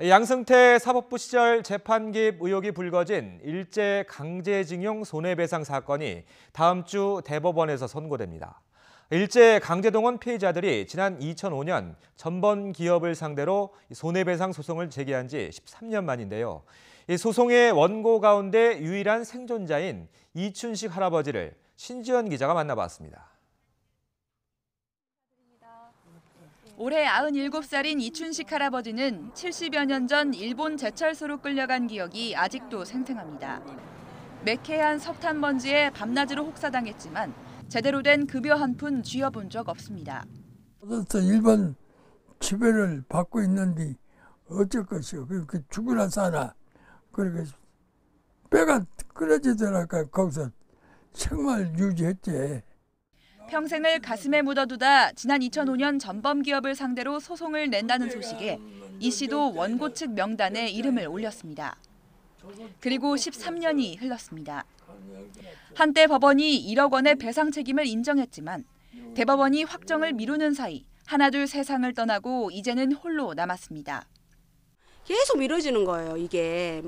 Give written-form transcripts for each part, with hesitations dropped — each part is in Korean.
양승태 사법부 시절 재판 개입 의혹이 불거진 일제 강제징용 손해배상 사건이 다음 주 대법원에서 선고됩니다. 일제 강제동원 피해자들이 지난 2005년 전범 기업을 상대로 손해배상 소송을 제기한 지 13년 만인데요. 이 소송의 원고 가운데 유일한 생존자인 이춘식 할아버지를 신지연 기자가 만나봤습니다. 올해 97살인 이춘식 할아버지는 70여 년 전 일본 제철소로 끌려간 기억이 아직도 생생합니다. 매캐한 석탄 먼지에 밤낮으로 혹사당했지만 제대로 된 급여 한 푼 쥐어본 적 없습니다. 일본 지배를 받고 있는데 어쩔 것이요. 그 죽으나 사나. 그렇게 배가 끊어지더라니까 거기서 생활 유지했지. 평생을 가슴에 묻어두다 지난 2005년 전범 기업을 상대로 소송을 낸다는 소식에 이 씨도 원고 측 명단에 이름을 올렸습니다. 그리고 13년이 흘렀습니다. 한때 법원이 1억 원의 배상 책임을 인정했지만 대법원이 확정을 미루는 사이 하나둘 세상을 떠나고 이제는 홀로 남았습니다. 계속 미뤄지는 거예요. 이게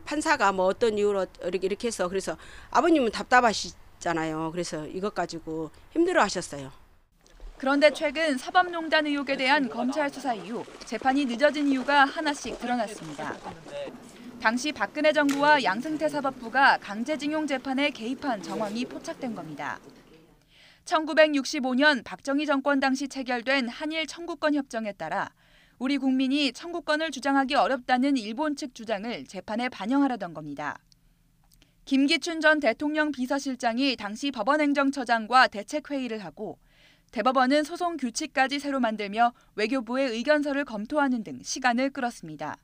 판사가 어떤 이유로 이렇게 해서 그래서 아버님은 답답하시잖아요. 그래서 이것 가지고 힘들어하셨어요. 그런데 최근 사법농단 의혹에 대한 검찰 수사 이후 재판이 늦어진 이유가 하나씩 드러났습니다. 당시 박근혜 정부와 양승태 사법부가 강제징용 재판에 개입한 정황이 포착된 겁니다. 1965년 박정희 정권 당시 체결된 한일 청구권 협정에 따라 우리 국민이 청구권을 주장하기 어렵다는 일본 측 주장을 재판에 반영하려던 겁니다. 김기춘 전 대통령 비서실장이 당시 법원행정처장과 대책회의를 하고 대법원은 소송 규칙까지 새로 만들며 외교부의 의견서를 검토하는 등 시간을 끌었습니다.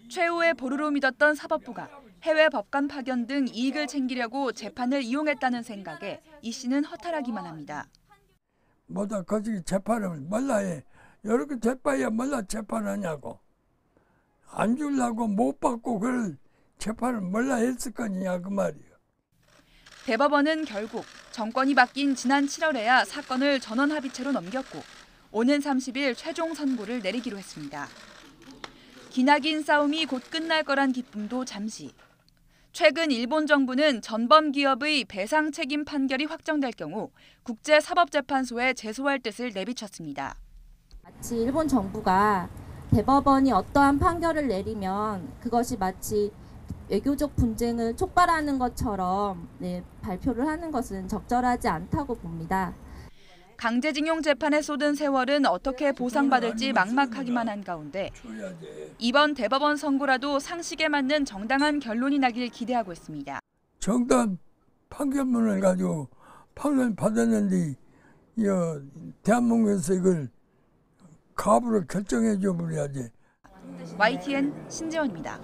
최후의 보루로 믿었던 사법부가 해외 법관 파견 등 이익을 챙기려고 재판을 이용했다는 생각에 이 씨는 허탈하기만 합니다. 뭐다 거기 재판을 몰라 해. 이렇게 재판이야 몰라 재판하냐고. 안 주려고 못 받고 그걸 재판을 몰라 했을 거냐 그 말이에요. 대법원은 결국 정권이 바뀐 지난 7월에야 사건을 전원 합의체로 넘겼고 오는 30일 최종 선고를 내리기로 했습니다. 기나긴 싸움이 곧 끝날 거란 기쁨도 잠시. 최근 일본 정부는 전범 기업의 배상 책임 판결이 확정될 경우 국제사법재판소에 제소할 뜻을 내비쳤습니다. 마치 일본 정부가 대법원이 어떠한 판결을 내리면 그것이 마치 외교적 분쟁을 촉발하는 것처럼 발표를 하는 것은 적절하지 않다고 봅니다. 강제징용 재판에 쏟은 세월은 어떻게 보상받을지 막막하기만 한 가운데 이번 대법원 선고라도 상식에 맞는 정당한 결론이 나길 기대하고 있습니다. 정당 판결문을 가지고 판결 받았는데 대한민국에서 이걸 가부로 결정해 줘 버려야지. YTN 신지원입니다.